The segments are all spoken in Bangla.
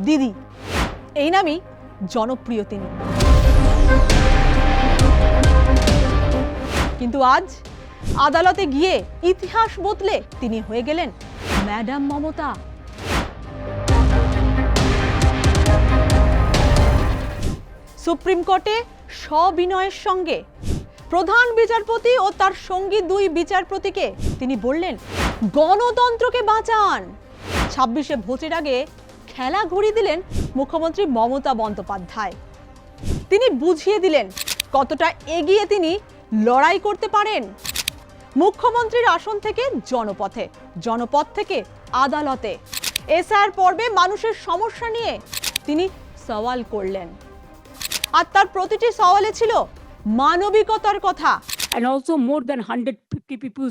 দিদি, এই নামই জনপ্রিয় তিনি। কিন্তু আজ আদালতে গিয়ে ইতিহাস বদলে তিনি হয়ে গেলেন ম্যাডাম মমতা। সুপ্রিম কোর্টে সবিনয়ের সঙ্গে প্রধান বিচারপতি ও তার সঙ্গী দুই বিচারপতিকে তিনি বললেন, গণতন্ত্রকে বাঁচান। 26শে ভোটের আগে খেলা ঘুরিয়ে দিলেন মুখ্যমন্ত্রী মমতা বন্দ্যোপাধ্যায়। তিনি বুঝিয়ে দিলেন কতটা এগিয়ে তিনি লড়াই করতে পারেন। মুখ্যমন্ত্রীর আসন থেকে জনপথে, জনপথ থেকে আদালতে, এসআর পর্বে মানুষের সমস্যা নিয়ে তিনি সওয়াল করলেন। আর তার প্রতিটি সওয়ালে ছিল মানবিকতার কথা। And also more than 150 people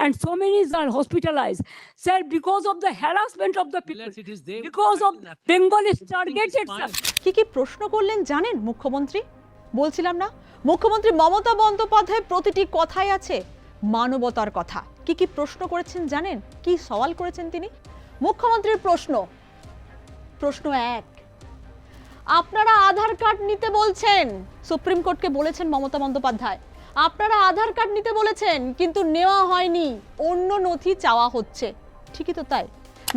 and so many are hospitalized, sir, because of the harassment of the people, because of Bengal is targeted, sir. কি প্রশ্ন করলেন জানেন মুখ্যমন্ত্রী? বলছিলাম না, মুখ্যমন্ত্রী মমতা বন্দ্যোপাধ্যায় প্রতিটি কথায় আছে মানবতার কথা। কি প্রশ্ন করেছেন জানেন? কি সওয়াল করেছেন তিনি? মুখ্যমন্ত্রীর প্রশ্ন এক, আপনারা আধার কার্ড নিতে বলছেন। সুপ্রিম কোর্টকে বলেছেন মমতা বন্দ্যোপাধ্যায়, আপনারা আধার কার্ড নিতে বলেছেন কিন্তু নেওয়া হয়নি, অন্য নথি চাওয়া হচ্ছে। ঠিকই তো তাই,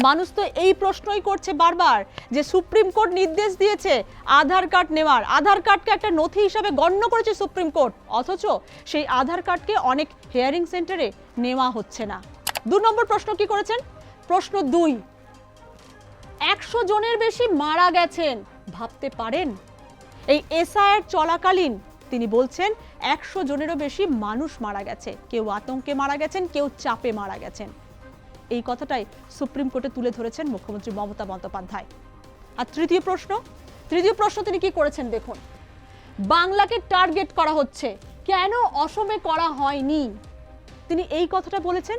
মানুষ তো এই প্রশ্নই করছে বারবার যে সুপ্রিম কোর্ট নির্দেশ দিয়েছে আধার কার্ড নেওয়ার, আধার কার্ডকে একটা নথি হিসাবে গণ্য করেছে সুপ্রিম কোর্ট, অথচ সেই আধার কার্ডকে অনেক হিয়ারিং সেন্টারে নেওয়া হচ্ছে না। 2 নম্বর প্রশ্ন কি করেছেন? প্রশ্ন 2, 100 জনের বেশি মারা গেছেন, ভাবতে পারেন? এই এসআইআর চলাকালীন তিনি বলছেন 100 জনেরও বেশি মানুষ মারা গেছে, কেউ আতঙ্কে মারা গেছেন, কেউ চাপে মারা গেছেন। এই কথাটাই সুপ্রিম কোর্টে তুলে ধরেছেন মুখ্যমন্ত্রী মমতা বন্দ্যোপাধ্যায়। আর তৃতীয় প্রশ্ন তিনি কি করেছেন দেখুন, বাংলাকে টার্গেট করা হচ্ছে, কেন অসমে করা হয়নি? তিনি এই কথাটা বলেছেন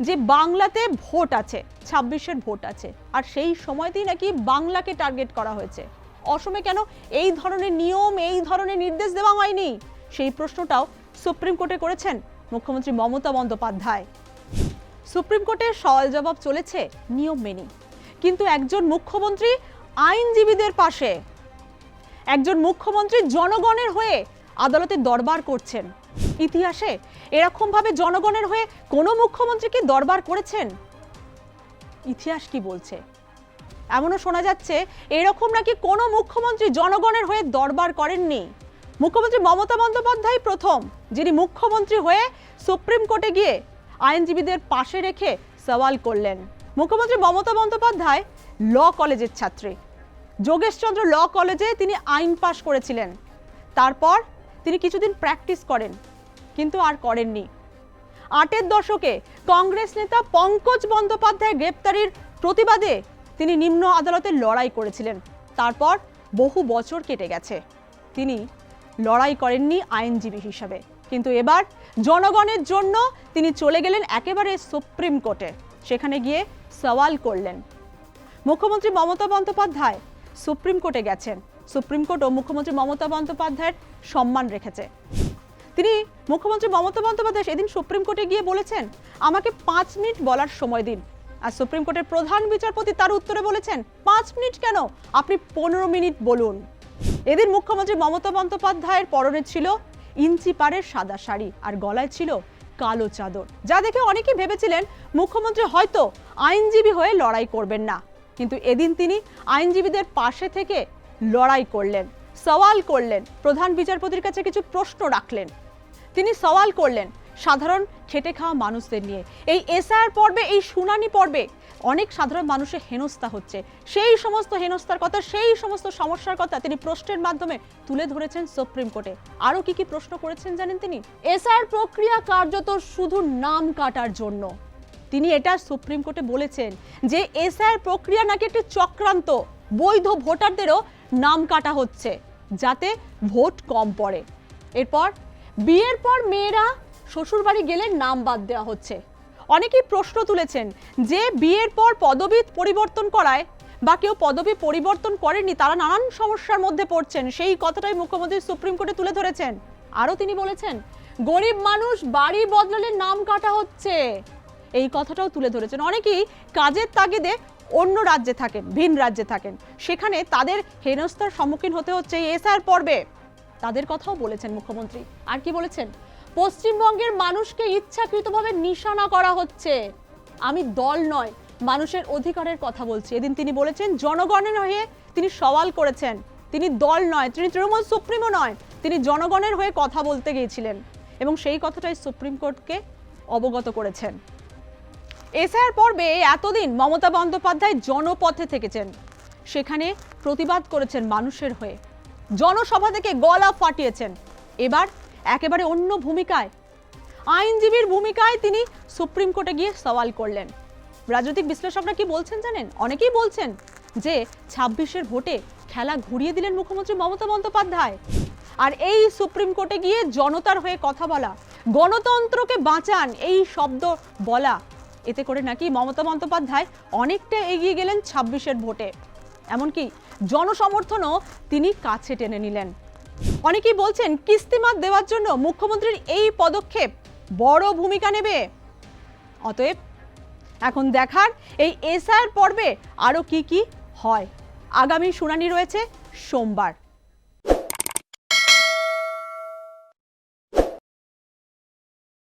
যে বাংলাতে ভোট আছে, 26-এর ভোট আছে, আর সেই সময়তেই নাকি বাংলাকে টার্গেট করা হয়েছে। অসমে কেন এই ধরনের নিয়ম, এই ধরনের নির্দেশ দেওয়া হয়নি? সেই প্রশ্নটাও সুপ্রিম কোর্টে করেছেন মুখ্যমন্ত্রী মমতা বন্দ্যোপাধ্যায়। সুপ্রিম কোর্টের সওয়াল জবাব চলেছে নিয়ম মেনে, কিন্তু একজন মুখ্যমন্ত্রী আইনজীবীদের পাশে, একজন মুখ্যমন্ত্রী জনগণের হয়ে আদালতে দরবার করছেন। ইতিহাসে এরকম ভাবে জনগণের হয়ে কোনো মুখ্যমন্ত্রী কি দরবার করেছেন? ইতিহাস কি বলছে? এমনও শোনা যাচ্ছে এরকম নাকি কোনো মুখ্যমন্ত্রী জনগণের হয়ে দরবার করেননি। মুখ্যমন্ত্রী মমতা বন্দ্যোপাধ্যায় প্রথম যিনি মুখ্যমন্ত্রী হয়ে সুপ্রিম কোর্টে গিয়ে আইনজীবীদের পাশে রেখে সওয়াল করলেন। মুখ্যমন্ত্রী মমতা বন্দ্যোপাধ্যায় ল কলেজের ছাত্রী, যোগেশচন্দ্র ল কলেজে তিনি আইন পাশ করেছিলেন। তারপর তিনি কিছুদিন প্র্যাকটিস করেন, কিন্তু আর করেননি। 8-এর দশকে কংগ্রেস নেতা পঙ্কজ বন্দ্যোপাধ্যায় গ্রেপ্তারির প্রতিবাদে তিনি নিম্ন আদালতে লড়াই করেছিলেন। তারপর বহু বছর কেটে গেছে, তিনি লড়াই করেননি আইনজীবী হিসাবে। কিন্তু এবার জনগণের জন্য তিনি চলে গেলেন একেবারে সুপ্রিম কোর্টে, সেখানে গিয়ে সওয়াল করলেন। মুখ্যমন্ত্রী মমতা বন্দ্যোপাধ্যায় সুপ্রিম কোর্টে গেছেন, সুপ্রিম কোর্টও মুখ্যমন্ত্রী মমতা বন্দ্যোপাধ্যায়ের সম্মান রেখেছে। তিনি মুখ্যমন্ত্রী মমতা বন্দ্যোপাধ্যায় সেদিন সুপ্রিম কোর্টে গিয়ে বলেছেন, আমাকে 5 মিনিট বলার সময় দিন। আর সুপ্রিম কোর্টের প্রধান বিচারপতি তার উত্তরে বলেছেন, 5 মিনিট কেন, আপনি 15 মিনিট বলুন। এদিন মুখ্যমন্ত্রী মমতা বন্দ্যোপাধ্যায়ের পরনে ছিল ইঞ্চি পাড়ের সাদা শাড়ি আর গলায় ছিল কালো চাদর, যা দেখে অনেকেই ভেবেছিলেন মুখ্যমন্ত্রী হয়তো আইনজীবী হয়ে লড়াই করবেন না। কিন্তু এদিন তিনি আইনজীবীদের পাশে থেকে লড়াই করলেন, সওয়াল করলেন, প্রধান বিচারপতির কাছে কিছু প্রশ্ন রাখলেন। তিনি সওয়াল করলেন সাধারণ খেটে খাওয়া মানুষদের নিয়ে। এই এসআইআর পর্বে, এই শুনানি পর্বে অনেক সাধারণ মানুষের হেনস্থা হচ্ছে, সেই সমস্ত হেনস্থার কথা, সেই সমস্ত সমস্যার কথা তিনি প্রশ্নের মাধ্যমে তুলে ধরেছেন সুপ্রিম কোর্টে। আরও কি প্রশ্ন করেছেন জানেন তিনি? এসআইআর প্রক্রিয়া কার্যত শুধু নাম কাটার জন্য। তিনি এটা সুপ্রিম কোর্টে বলেছেন যে এসআইআর প্রক্রিয়া নাকি একটি চক্রান্ত, বৈধ ভোটারদেরও নাম কাটা হচ্ছে যাতে ভোট কম পড়ে। এরপর বিয়ের পর মেয়েরা শ্বশুরবাড়ি গেলে নাম বাদ দেওয়া হচ্ছে। অনেকেই প্রশ্ন তুলেছেন যে বিয়ের পর পদবি পরিবর্তন করায় বা কেউ পদবি পরিবর্তন করেননি, তারা নানান সমস্যার মধ্যে পড়ছেন। সেই কথাটাই মুখ্যমন্ত্রী সুপ্রিম কোর্টে তুলে ধরেছেন। আরও তিনি বলেছেন, গরিব মানুষ বাড়ি বদলালে নাম কাটা হচ্ছে, এই কথাটাও তুলে ধরেছেন। অনেকেই কাজের তাগিদে অন্য রাজ্যে থাকেন, ভিন রাজ্যে থাকেন, সেখানে তাদের হেনস্থার সম্মুখীন হতে হচ্ছে এই এসআর পর্বে, তাদের কথাও বলেছেন মুখ্যমন্ত্রী। আর কি বলেছেন? পশ্চিমবঙ্গের মানুষকে ইচ্ছাকৃতভাবে নিশানা করা হচ্ছে। আমি দল নয়, মানুষের অধিকারের কথা বলছি। এদিন তিনি বলেছেন জনগণের হয়ে তিনি সওয়াল করেছেন, তিনি দল নয়, তিনি তৃণমূল সুপ্রিমো নয়, তিনি জনগণের হয়ে কথা বলতে গিয়েছিলেন এবং সেই কথাটাই সুপ্রিম কোর্টকে অবগত করেছেন। এসআইআর পর্বে এতদিন মমতা বন্দ্যোপাধ্যায় জনপথে থেকেছেন, সেখানে প্রতিবাদ করেছেন মানুষের হয়ে, জনসভা থেকে গলা ফাটিয়েছেন। এবার একেবারে অন্য ভূমিকায়, আইনজীবীর ভূমিকায় তিনি সুপ্রিম কোর্টে গিয়ে সওয়াল করলেন। রাজনৈতিক বিশ্লেষকরা কি বলছেন জানেন? অনেকেই বলছেন যে 26-এর ভোটে খেলা ঘুরিয়ে দিলেন মুখ্যমন্ত্রী মমতা বন্দ্যোপাধ্যায়। আর এই সুপ্রিম কোর্টে গিয়ে জনতার হয়ে কথা বলা, গণতন্ত্রকে বাঁচান এই শব্দ বলা, এতে করে নাকি মমতা বন্দ্যোপাধ্যায় অনেকটা এগিয়ে গেলেন 26-এর ভোটে। এমনকি জনসমর্থনও তিনি কাছে টেনে নিলেন। অনেকেই বলছেন কিস্তিমাত দেওয়ার জন্য মুখ্যমন্ত্রীর এই পদক্ষেপ বড় ভূমিকা নেবে। অতএব এখন দেখার এই এসআইআর পর্বে আরো কি হয়। আগামী শুনানি রয়েছে সোমবার।